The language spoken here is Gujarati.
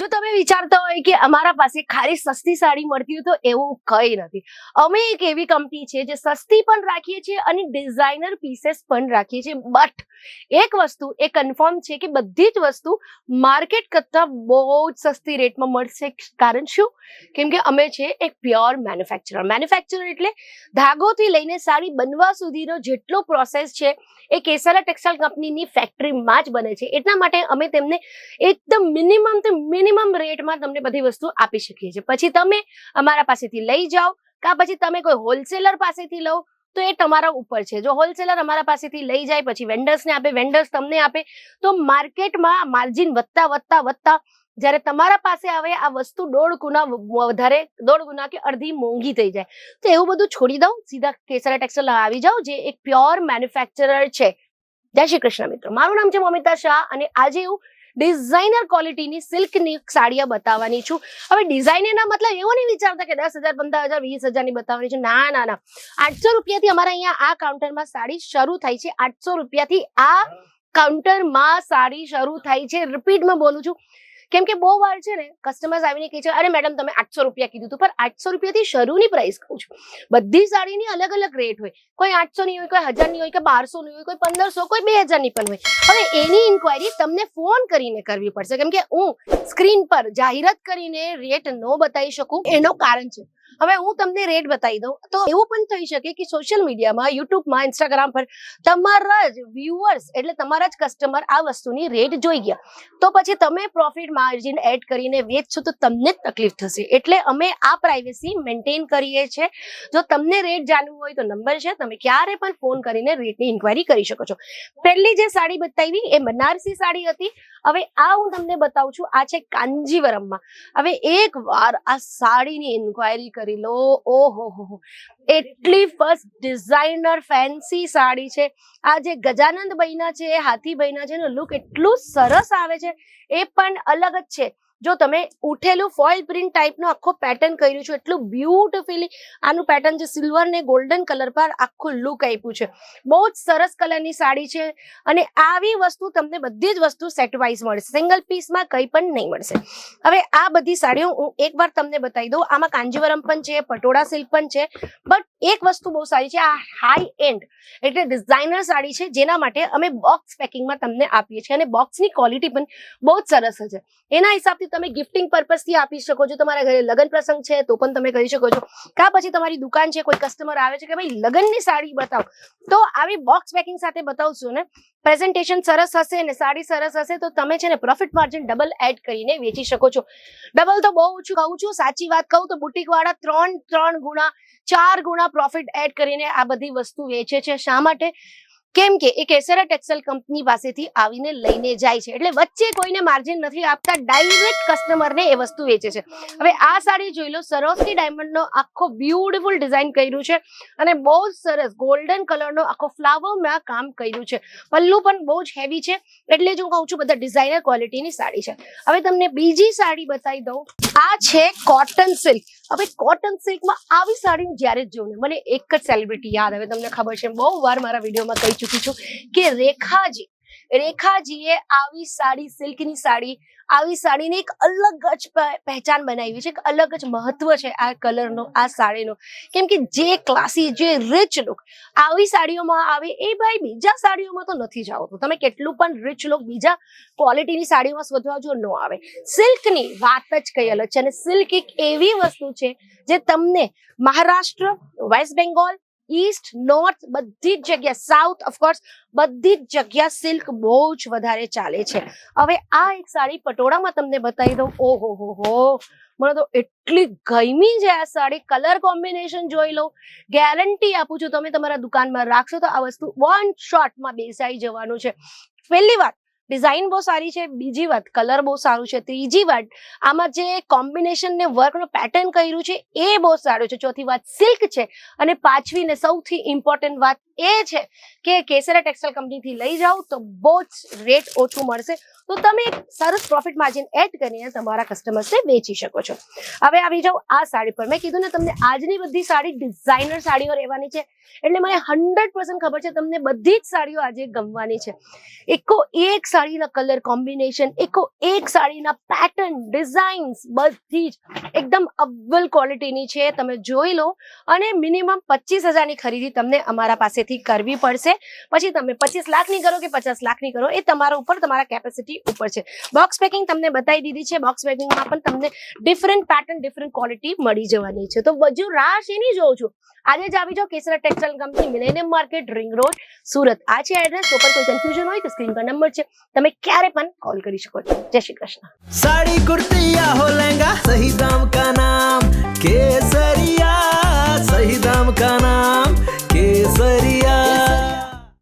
જો તમે વિચારતા હોય કે અમારા પાસે ખાલી સસ્તી સાડી મળતી હોય તો એવું કઈ નથી. અમે એક એવી કંપની છે જે સસ્તી પણ રાખીએ છીએ અને ડિઝાઇનર પીસેસ પણ રાખીએ છીએ. બટ એક વસ્તુ એ કન્ફર્મ છે કે બધી જ વસ્તુ માર્કેટ કરતા બહુ જ સસ્તી રેટમાં મળશે. કારણ શું? કેમ કે અમે છે એક પ્યોર મેન્યુફેક્ચરર. મેન્યુફેક્ચરર એટલે ધાગોથી લઈને સાડી બનવા સુધીનો જેટલો પ્રોસેસ છે એ કેસરા ટેક્સટાઇલ કંપનીની ફેક્ટરીમાં જ બને છે. એટલા માટે અમે તેમને એકદમ મિનિમમ રેટમાં તમને બધી વસ્તુ આપી શકીએ છીએ. પછી તમે અમારા પાસેથી લઈ જાઓ કાં પછી તમે કોઈ હોલસેલર પાસેથી લો તો એ તમારા ઉપર છે. જો હોલસેલર અમારા પાસેથી લઈ જાય પછી વેન્ડર્સને આપે, વેન્ડર્સ તમને આપે, તો માર્કેટમાં માર્જિન વધતા જ્યારે તમારા પાસે આવે આ વસ્તુ 1.5 ગુણા વધારે, 1.5 ગુણા કે અડધી મોંઘી થઈ જાય. તો એવું બધું છોડી દઉં, સીધા કેસરા ટેક્સટાઇલ આવી જાઓ જે એક પ્યોર મેન્યુફેક્ચરર છે. જય શ્રી કૃષ્ણ મિત્રો, મારું નામ છે મમિતા શાહ અને આજે હું ડિઝાઇનર ક્વોલિટીની સિલ્કની સાડીઓ બતાવવાની છું. હવે ડિઝાઇનરના મતલબ એવો નહીં વિચારતા કે 10,000, 15,000, 20,000 ની બતાવવાની છે. ના, 800 રૂપિયાથી અમારા અહીંયા આ કાઉન્ટરમાં સાડી શરૂ થાય છે. 800 રૂપિયાથી આ કાઉન્ટરમાં સાડી શરૂ થાય છે. રિપીટમાં બોલું છું કેમ કે બહુ વાર છે ને કસ્ટમર્સ આવીને કહે છે અરે મેડમ તમે 800 રૂપિયા કીધું હતું, પણ 800 રૂપિયાથી શરૂની પ્રાઇસ કહું છું. બધી સાડીની અલગ અલગ રેટ હોય. કોઈ 800 ની હોય, કોઈ 1000 ની હોય, કોઈ 1200 ની હોય, કોઈ 1500, કોઈ 2000 ની પણ હોય. હવે એની ઇન્ક્વાયરી તમને ફોન કરીને કરવી પડશે કેમ કે હું સ્ક્રીન પર જાહેરાત કરીને રેટ ન બતાવી શકું. એનું કારણ છે હવે હું તમને રેટ બતાવી દઉં તો એવું પણ થઈ શકે કે સોશિયલ મીડિયામાં, યુટ્યુબમાં, ઇન્સ્ટાગ્રામ પર તમારા જ વ્યુઅર્સ એટલે તમારા જ કસ્ટમર આ વસ્તુની રેટ જોઈ ગયા તો પછી તમે પ્રોફિટ માર્જિન એડ કરીને વેચશો તો તમને જ તકલીફ થશે. એટલે અમે આ પ્રાઇવસી મેન્ટેન કરીએ છીએ. જો તમને રેટ જાણવું હોય તો નંબર છે, તમે ક્યારે પણ ફોન કરીને રેટની ઇન્ક્વાયરી કરી શકો છો. પહેલી જે સાડી બતાવી એ બનારસી સાડી હતી. હવે આ હું તમને બતાવું છું, આ છે કાંજીવરમમાં. હવે એક વાર આ સાડીની ઇન્ક્વાયરી કરી લો. ઓહો, એટલી ફર્સ્ટ ડિઝાઇનર ફેન્સી સાડી છે. આ જે ગજાનંદ બહેના છે, હાથી બહેના છે એનું લુક એટલું સરસ આવે છે, એ પણ અલગ જ છે. જો તમે ઉઠેલું ફોઇલ પ્રિન્ટ ટાઈપનો આખો પેટર્ન કર્યું છે, એટલું બ્યુટીફુલી આનું પેટર્ન જે સિલ્વર ને ગોલ્ડન કલર પર આખું લુક આપ્યું છે. બહુ જ સરસ કલરની સાડી છે અને આવી વસ્તુ તમને બધી જ વસ્તુ સેટ વાઇઝ મળશે, સિંગલ પીસમાં કંઈ પણ નહીં મળશે. હવે આ બધી સાડીઓ હું એકવાર તમને બતાવી દઉં. આમાં કાંજીવરમ પણ છે, પટોળા સિલ્ક પણ છે. બટ એક વસ્તુ બહુ સારી છે, આ હાઈ એન્ડ એટલે ડિઝાઇનર સાડી છે જેના માટે અમે બોક્સ પેકિંગમાં તમને આપીએ છીએ અને બોક્સની ક્વોલિટી પણ બહુ જ સરસ છે. એના હિસાબથી તમે ગિફ્ટિંગ પર્પઝથી આપી શકો છો. તમારા ઘરે લગ્ન પ્રસંગ છે તો પણ તમે કરી શકો છો. કાં પછી તમારી દુકાન છે, કોઈ કસ્ટમર આવે છે કે ભાઈ લગ્નની સાડી બતાવો તો આવી બોક્સ પેકિંગ સાથે બતાવશો ને, પ્રેઝન્ટેશન સરસ હશે ને સાડી સરસ હશે તો તમે છે ને પ્રોફિટ માર્જિન ડબલ એડ કરીને વેચી શકો છો. ડબલ તો બહુ ઓછું કહું છું, સાચી વાત કહું તો બુટીક વાળા 3 ગુણા 4 ગુણા પ્રોફિટ એડ કરીને આ બધી વસ્તુ વેચે છે. શા માટે? કેમ કે એ કેસરા ટેક્સટાઇલ કંપની પાસેથી આવીને લઈને જાય છે એટલે વચ્ચે કોઈને માર્જિન નથી આપતા, ડાયરેક્ટ કસ્ટમરને એ વસ્તુ વેચે છે. હવે આ સાડી જોઈ લો, સરોસ્કી ડાયમંડનો આખો બ્યુટીફુલ ડિઝાઇન કર્યું છે અને બહુ જ સરસ ગોલ્ડન કલરનો આખો ફ્લાવરમાં કામ કર્યું છે. પલ્લુ પણ બહુ જ હેવી છે એટલે જ હું કહું છું બધા ડિઝાઇનર ક્વોલિટીની સાડી છે. હવે તમને બીજી સાડી બતાવી દઉં. આ છે કોટન સિલ્ક. હવે કોટન સિલ્કમાં આવી સાડી જ્યારે જ જોઉં ને મને એક જ સેલિબ્રિટી યાદ આવે. તમને ખબર છે બહુ વાર મારા વિડીયોમાં કહી ચૂકી છું કે રેખાજીએ આવી સાડી, સિલ્કની સાડી, આવી સાડીને એક અલગ જ પહેચાન બનાવી છે, એક અલગ જ મહત્વ છે આ કલરનો, આ સાડીનો. કેમ કે જે ક્લાસી, જે રિચ લુક આવી સાડીઓમાં આવે એ ભાઈ બીજા સાડીઓમાં તો નથી જ આવતું. તમે કેટલું પણ રિચ લુક બીજા ક્વોલિટીની સાડીઓમાં શોધવા જો ન આવે. સિલ્કની વાત જ કઈ અલગ છે અને સિલ્ક એક એવી વસ્તુ છે જે તમને મહારાષ્ટ્ર, વેસ્ટ બેંગોલ, ઈસ્ટ, નોર્થ બધી જ જગ્યા, સાઉથ ઓફકોર્સ બધી જ જગ્યા સિલ્ક બહુ જ વધારે ચાલે છે. હવે આ એક સાડી પટોળામાં તમને બતાવી દઉં. ઓહો, મને તો એટલી ગમી છે આ સાડી. કલર કોમ્બિનેશન જોઈ લો, ગેરંટી આપું છું તમે તમારા દુકાનમાં રાખશો તો આ વસ્તુ 1 શોટમાં બેસાઈ જવાનું છે. પહેલી વાત ડિઝાઇન બહુ સારી છે, બીજી વાત કલર બહુ સારું છે, ત્રીજી વાત આમાં જે કોમ્બિનેશન ને વર્કનો પેટર્ન કર્યું છે એ બહુ સારું છે, ચોથી વાત સિલ્ક છે અને પાંચમી ને સૌથી ઇમ્પોર્ટન્ટ વાત એ છે કે કેસરા ટેક્સટાઇલ કંપનીથી લઈ જાઓ તો બહુ જ રેટ ઓછું મળશે. તો તમે એક સરસ પ્રોફિટ માર્જિન એડ કરીને તમારા કસ્ટમર્સને વેચી શકો છો. હવે આવી જાઓ આ સાડી પર. મેં કીધું ને તમને આજની બધી સાડી ડિઝાઇનર સાડીઓ રહેવાની છે, એટલે મને 100% ખબર છે તમને બધી જ સાડીઓ આજે ગમવાની છે. એકો એક સાડીના કલર કોમ્બિનેશન, એકો એક સાડીના પેટર્ન, ડિઝાઇન્સ બધી જ એકદમ અવ્વલ ક્વોલિટીની છે. તમે જોઈ લો અને મિનિમમ 25,000 ની ખરીદી તમને અમારા પાસેથી કરવી પડશે. પછી તમે 25 લાખની કરો કે 50 લાખની કરો એ તમારા ઉપર, તમારા કેપેસિટી ઉપર છે. બોક્સ પેકિંગ તમને બતાવી દીધી છે. બોક્સ પેકિંગમાં પણ તમને ડિફરન્ટ પેટર્ન, ડિફરન્ટ ક્વોલિટી મળી જવાની છે. તો બધું રાહ શેની જોઉં છું? આજે જ આવી જાઓ Kesara textile company, millennium market, ring road, Surat. આ છે એડ્રેસ. તો પણ કોઈ કન્ફ્યુઝન હોય તો સ્ક્રીન પર નંબર છે, તમે ક્યારે પણ કોલ કરી શકો છો. જય શ્રી કૃષ્ણ. साड़ी कुर्ती या हो लहंगा, सही दाम का नाम केसरिया, सही दाम का नाम